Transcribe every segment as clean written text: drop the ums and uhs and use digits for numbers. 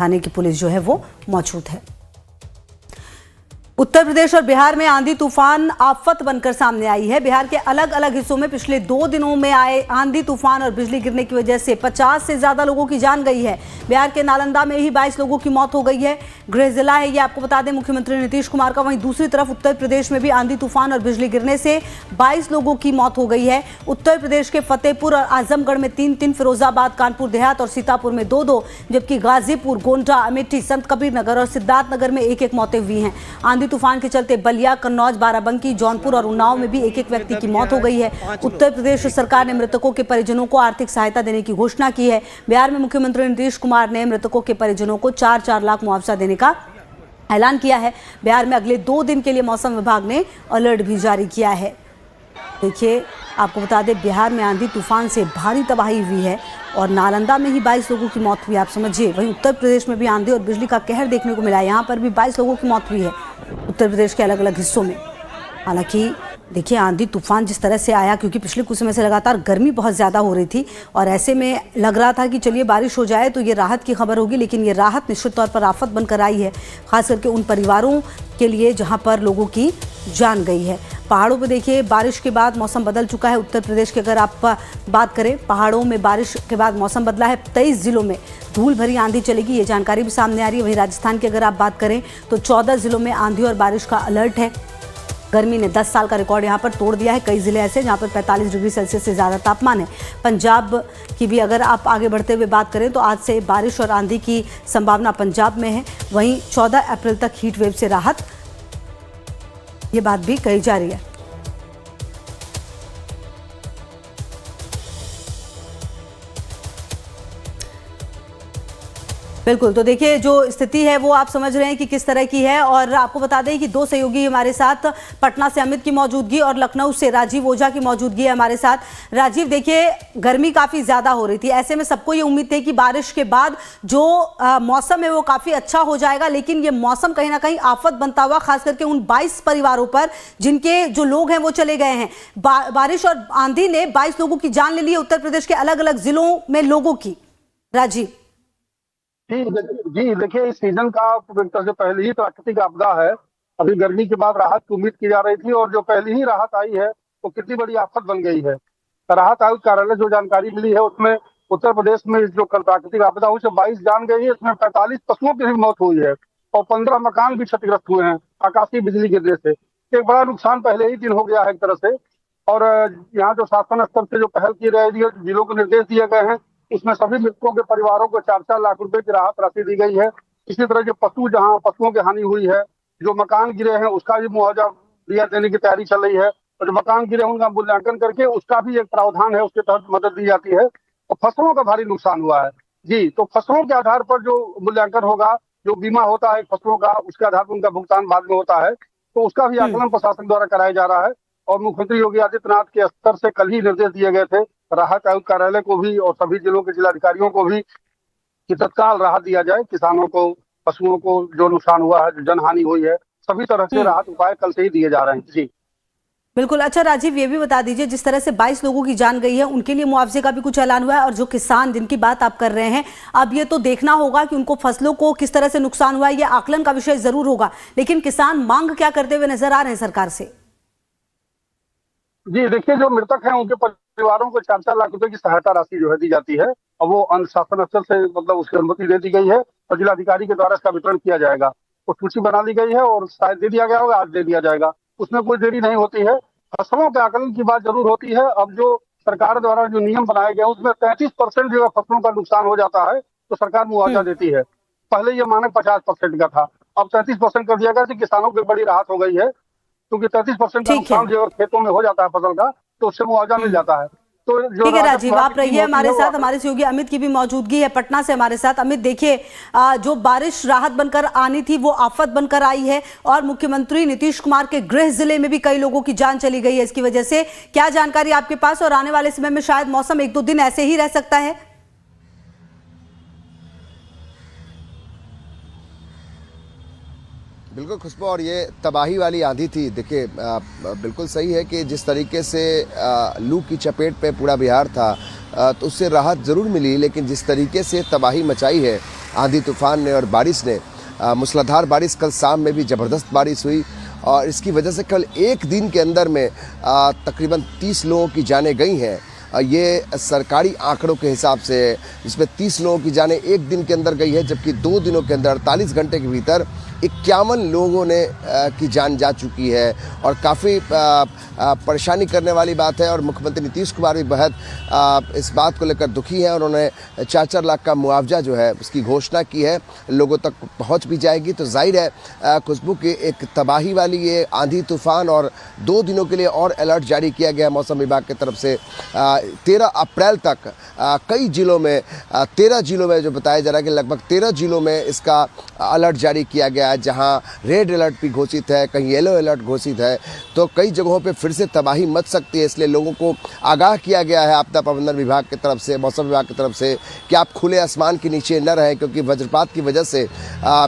थाने की पुलिस जो है वो मौजूद है। उत्तर प्रदेश और बिहार में आंधी तूफान आफत बनकर सामने आई है। बिहार के अलग अलग हिस्सों में पिछले 2 दिनों में आए आंधी तूफान और बिजली गिरने की वजह से 50 से ज्यादा लोगों की जान गई है। बिहार के नालंदा में ही 22 लोगों की मौत हो गई है। गृह जिला है ये, आपको बता दें, मुख्यमंत्री नीतीश कुमार का। वहीं दूसरी तरफ उत्तर प्रदेश में भी आंधी तूफान और बिजली गिरने से 22 लोगों की मौत हो गई है। उत्तर प्रदेश के फतेहपुर और आजमगढ़ में 3-3, फिरोजाबाद, कानपुर देहात और सीतापुर में 2-2, जबकि गाजीपुर, गोंडा, अमेठी, संत कबीर नगर और सिद्धार्थनगर में 1-1 मौतें हुई हैं। आंधी तूफान के चलते बलिया, कन्नौज, बाराबंकी, जौनपुर और उन्नाव में भी 1-1 व्यक्ति की मौत हो गई है। उत्तर प्रदेश सरकार ने मृतकों के परिजनों को आर्थिक सहायता देने की घोषणा की है। बिहार में मुख्यमंत्री नीतीश कुमार ने मृतकों के परिजनों को 4-4 लाख मुआवजा देने का ऐलान किया है। बिहार में अगले 2 दिन के लिए मौसम विभाग ने अलर्ट भी जारी किया है। देखिए, आपको बता दें, बिहार में आंधी तूफान से भारी तबाही हुई है और नालंदा में ही 22 लोगों की मौत हुई, आप समझिए। वहीं उत्तर प्रदेश में भी आंधी और बिजली का कहर देखने को मिला है। यहाँ पर भी 22 लोगों की मौत हुई है उत्तर प्रदेश के अलग अलग हिस्सों में। हालांकि देखिए, आंधी तूफान जिस तरह से आया, क्योंकि पिछले कुछ समय से लगातार गर्मी बहुत ज़्यादा हो रही थी और ऐसे में लग रहा था कि चलिए बारिश हो जाए तो ये राहत की खबर होगी, लेकिन ये राहत निश्चित तौर पर आफत बनकर आई है, खास करके उन परिवारों के लिए जहां पर लोगों की जान गई है। पहाड़ों पर देखिए, बारिश के बाद मौसम बदल चुका है। उत्तर प्रदेश की अगर आप बात करें, पहाड़ों में बारिश के बाद मौसम बदला है। 23 जिलों में धूल भरी आंधी चलेगी, ये जानकारी भी सामने आ रही है। वहीं राजस्थान की अगर आप बात करें तो 14 जिलों में आंधी और बारिश का अलर्ट है। गर्मी ने 10 साल का रिकॉर्ड यहां पर तोड़ दिया है। कई जिले ऐसे जहां पर 45 डिग्री सेल्सियस से ज़्यादा तापमान है। पंजाब की भी अगर आप आगे बढ़ते हुए बात करें तो आज से बारिश और आंधी की संभावना पंजाब में है। वहीं 14 अप्रैल तक हीट वेव से राहत, ये बात भी कही जा रही है। बिल्कुल, तो देखिए, जो स्थिति है वो आप समझ रहे हैं कि किस तरह की है। और आपको बता दें कि 2 सहयोगी हमारे साथ, पटना से अमित की मौजूदगी और लखनऊ से राजीव ओझा की मौजूदगी है हमारे साथ। राजीव, देखिए, गर्मी काफ़ी ज़्यादा हो रही थी, ऐसे में सबको ये उम्मीद थी कि बारिश के बाद जो मौसम है वो काफ़ी अच्छा हो जाएगा, लेकिन ये मौसम कहीं ना कहीं आफत बनता हुआ खास करके उन 22 परिवारों पर जिनके जो लोग हैं वो चले गए हैं। बारिश और आंधी ने 22 लोगों की जान ले ली है उत्तर प्रदेश के अलग अलग जिलों में लोगों की। राजीव जी, देखिए, इस सीजन का एक तरह से पहले ही प्राकृतिक आपदा है। अभी गर्मी के बाद राहत की उम्मीद की जा रही थी और जो पहली ही राहत आई है वो कितनी बड़ी आफत बन गई है। राहत आयुक्त कार्यालय जो जानकारी मिली है उसमें उत्तर प्रदेश में जो कल प्राकृतिक आपदा हुई उसमें 22 जान गई है। इसमें 45 पशुओं की भी मौत हुई है और 15 मकान भी क्षतिग्रस्त हुए हैं आकाशीय बिजली गिरने से। एक बड़ा नुकसान पहले ही दिन हो गया है एक तरह से। और यहाँ जो शासन स्तर से जो पहल की रही है, जिलों को निर्देश दिए गए हैं, उसमें सभी मृतकों के परिवारों को 4-4 लाख रुपए की राहत राशि दी गई है। इसी तरह जो पशुओं की हानि हुई है, जो मकान गिरे हैं उसका भी मुआवजा दिया देने की तैयारी चल रही है। और जो मकान गिरे हैं उनका मूल्यांकन करके उसका भी एक प्रावधान है, उसके तहत मदद दी जाती है। और फसलों का भारी नुकसान हुआ है जी, तो फसलों के आधार पर जो मूल्यांकन होगा, जो बीमा होता है फसलों का, उसके आधार पर उनका भुगतान बाद में होता है, तो उसका भी आकलन प्रशासन द्वारा कराया जा रहा है। और मुख्यमंत्री योगी आदित्यनाथ के स्तर से कल ही निर्देश दिए गए थे राहत आयुक्त कार्यालय को भी और सभी जिलों के जिलाधिकारियों को भी कि तत्काल राहत दिया जाए किसानों को, पशुओं को जो नुकसान हुआ है, जो जनहानि हुई है, सभी तरह से राहत उपाय कल से ही दिए जा रहे हैं। जी बिल्कुल। अच्छा राजीव, ये भी बता दीजिए, जिस तरह से 22 लोगों की जान गई है उनके लिए मुआवजे का भी कुछ ऐलान हुआ है, और जो किसान जिनकी बात आप कर रहे हैं, अब ये तो देखना होगा कि उनको फसलों को किस तरह से नुकसान हुआ है, ये आकलन का विषय जरूर होगा, लेकिन किसान मांग क्या करते हुए नजर आ रहे हैं सरकार से? जी, देखिए, जो मृतक हैं उनके परिवारों को 4-4 लाख रुपए की सहायता राशि जो है दी जाती है और वो अनुशासन स्तर से मतलब उसकी अनुमति दे दी गई है और जिलाधिकारी के द्वारा इसका वितरण किया जाएगा। तो सूची बना ली गई है और शायद दे दिया गया होगा, आज दे दिया जाएगा, उसमें कोई देरी नहीं होती है। फसलों के आकलन की बात जरूर होती है। अब जो सरकार द्वारा जो नियम बनाए गए उसमें 33% जो फसलों का नुकसान हो जाता है तो सरकार मुआवजा देती है। पहले ये मानक 50% का था, अब 33% कर दिया गया, तो किसानों को बड़ी राहत हो गई है, क्योंकि 33% का नुकसान जो खेतों में हो जाता है फसल का, तो उससे मुआवजा मिल जाता है। तो ठीक है राजीव, आप रहिए हमारे साथ। हमारे सहयोगी अमित की भी मौजूदगी है पटना से हमारे साथ। अमित, देखिए, जो बारिश राहत बनकर आनी थी वो आफत बनकर आई है और मुख्यमंत्री नीतीश कुमार के गृह जिले में भी कई लोगों की जान चली गई है इसकी वजह से। क्या जानकारी आपके पास, और आने वाले समय में शायद मौसम 1-2 दिन ऐसे ही रह सकता है? बिल्कुल खुशबू, और ये तबाही वाली आंधी थी। देखिए, बिल्कुल सही है कि जिस तरीके से लू की चपेट पे पूरा बिहार था तो उससे राहत ज़रूर मिली, लेकिन जिस तरीके से तबाही मचाई है आंधी तूफान ने और बारिश ने, मूसलाधार बारिश कल शाम में भी ज़बरदस्त बारिश हुई और इसकी वजह से कल एक दिन के अंदर में तकरीबन 30 लोगों की जानें गई हैं। ये सरकारी आंकड़ों के हिसाब से, जिसमें 30 लोगों की जानें एक दिन के अंदर गई है, जबकि 2 दिनों के अंदर 48 घंटे के भीतर 51 लोगों ने की जान जा चुकी है और काफ़ी परेशानी करने वाली बात है। और मुख्यमंत्री नीतीश कुमार भी बेहद इस बात को लेकर दुखी हैं और उन्होंने 4-4 लाख का मुआवजा जो है उसकी घोषणा की है। लोगों तक पहुंच भी जाएगी तो जाहिर है खुशबू की एक तबाही वाली ये आंधी तूफान और 2 दिनों के लिए और अलर्ट जारी किया गया मौसम विभाग की तरफ से। 13 अप्रैल तक कई जिलों में 13 जिलों में जो बताया जा रहा है कि लगभग 13 जिलों में इसका अलर्ट जारी किया गया है, जहां रेड अलर्ट भी घोषित है, कहीं येलो अलर्ट घोषित है। तो कई जगहों पे फिर से तबाही मच सकती है, इसलिए लोगों को आगाह किया गया है आपदा प्रबंधन विभाग की तरफ से, मौसम विभाग की तरफ से कि आप खुले आसमान के नीचे न रहें, क्योंकि वज्रपात की वजह से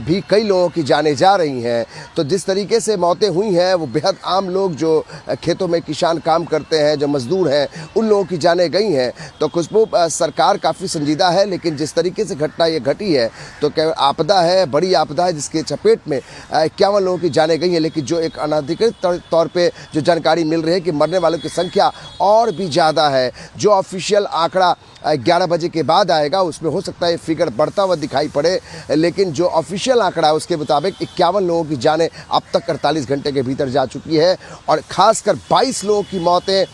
भी कई लोगों की जानें जा रही हैं। तो जिस तरीके से मौतें हुई हैं वो बेहद आम लोग जो खेतों में किसान काम करते हैं, जो मजदूर हैं, उन लोगों की जानें गई हैं। तो खुशबू सरकार काफ़ी संजीदा है, लेकिन जिस तरीके से घटना ये घटी है तो क्या आपदा है, बड़ी आपदा है, जिसके चपेट में 51 लोगों की जानें गई हैं। लेकिन जो एक अनधिकृत तौर पे जो जानकारी मिल रही है कि मरने वालों की संख्या और भी ज़्यादा है। जो ऑफिशियल आंकड़ा 11 बजे के बाद आएगा उसमें हो सकता है फिगर बढ़ता हुआ दिखाई पड़े, लेकिन जो ऑफिशियल आंकड़ा है उसके मुताबिक 51 लोगों की जानें अब तक 48 घंटे के भीतर जा चुकी है और खासकर 22 लोगों की मौतें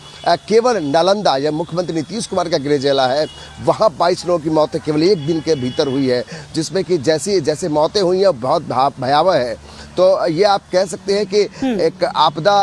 केवल नालंदा, या मुख्यमंत्री नीतीश कुमार का गृह जिला है, वहाँ 22 लोगों की मौतें केवल एक दिन के भीतर हुई है, जिसमें कि जैसे मौतें हुई हैं बहुत भयावह है। तो ये आप कह सकते हैं कि एक आपदा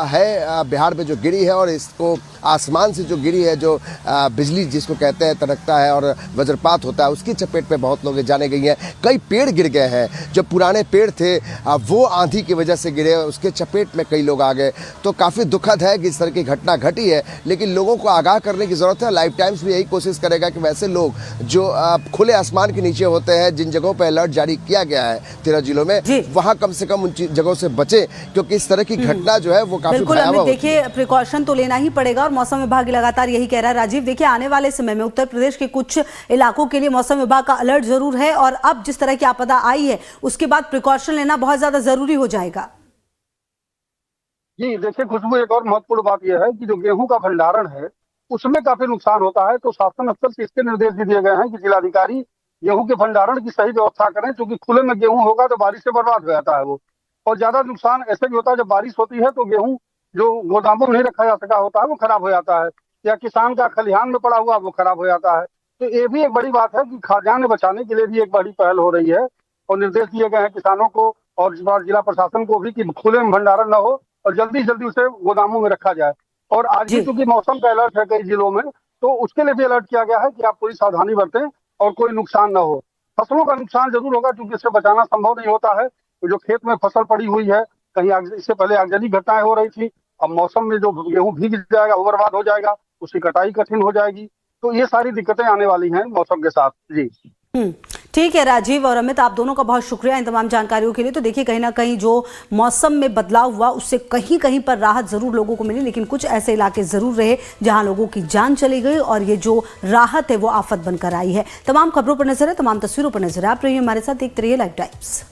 है बिहार में जो गिरी है और इसको आसमान से जो गिरी है, जो बिजली जिसको कहते हैं तड़कता है और वज्रपात होता है, उसकी चपेट पे बहुत लोग जाने गई हैं। कई पेड़ गिर गए हैं, जो पुराने पेड़ थे वो आंधी की वजह से गिरे, उसके चपेट में कई लोग आ गए। तो काफ़ी दुखद है कि इस तरह की घटना घटी है, लेकिन लोगों को आगाह करने की ज़रूरत है। लाइफ टाइम्स भी यही कोशिश करेगा कि वैसे लोग जो खुले आसमान के नीचे होते हैं, जिन जगहों पर अलर्ट जारी किया गया है 13 जिलों में, वहाँ कम से कम उन जगहों से बचे, क्योंकि इस तरह की घटना जो है वो काफी भयावह होती है। देखिए, प्रिकॉशन तो लेना ही पड़ेगा और मौसम विभाग लगातार यही कह रहा है। राजीव, देखिए, आने वाले समय में उत्तर प्रदेश के कुछ इलाकों के लिए मौसम विभाग का अलर्ट जरूर है और अब जिस तरह की आपदा आई है उसके बाद प्रिकॉशन लेना बहुत ज्यादा जरूरी हो जाएगा। जी देखिए खुशबू, एक और महत्वपूर्ण बात यह है कि जो गेहूं का भंडारण है उसमें काफी नुकसान होता है। तो शासन स्तर से इसके निर्देश भी दिए गए हैं कि जिलाधिकारी गेहूं के भंडारण की सही व्यवस्था करें, क्योंकि खुले में गेहूं होगा तो बारिश से बर्बाद हो जाता है वो। और ज्यादा नुकसान ऐसे भी होता है जब बारिश होती है तो गेहूं जो गोदामों में नहीं रखा जा सका होता है वो खराब हो जाता है, या किसान का खलिहान में पड़ा हुआ वो खराब हो जाता है। तो ये भी एक बड़ी बात है कि खाद्यान्न बचाने के लिए भी एक बड़ी पहल हो रही है और निर्देश दिए गए हैं किसानों को और जिला प्रशासन को भी कि खुले में भंडारण न हो और जल्दी जल्दी उसे गोदामों में रखा जाए। और आज भी चूंकि मौसम का अलर्ट है कई जिलों में, तो उसके लिए भी अलर्ट किया गया है कि आप पूरी सावधानी बरतें और कोई नुकसान न हो। फसलों का नुकसान जरूर होगा क्योंकि इससे बचाना संभव नहीं होता है। तो जो खेत में फसल पड़ी हुई है, कहीं इससे पहले आगजनी घटनाएं हो रही थी, अब मौसम में जो गेहूं भीग जाएगा, वो बर्बाद हो जाएगा, उसकी कटाई कठिन हो जाएगी। तो ये सारी दिक्कतें आने वाली हैं मौसम के साथ। जी ठीक है राजीव और अमित, आप दोनों का बहुत शुक्रिया इन तमाम जानकारियों के लिए। तो देखिए, कहीं ना कहीं जो मौसम में बदलाव हुआ उससे कहीं कहीं पर राहत जरूर लोगों को मिली, लेकिन कुछ ऐसे इलाके जरूर रहे जहां लोगों की जान चली गई और ये जो राहत है वो आफत बनकर आई है। तमाम खबरों पर नजर है, तमाम तस्वीरों पर नजर है। आप रहिए हमारे साथ, देखते रहिए लाइव टाइम्स।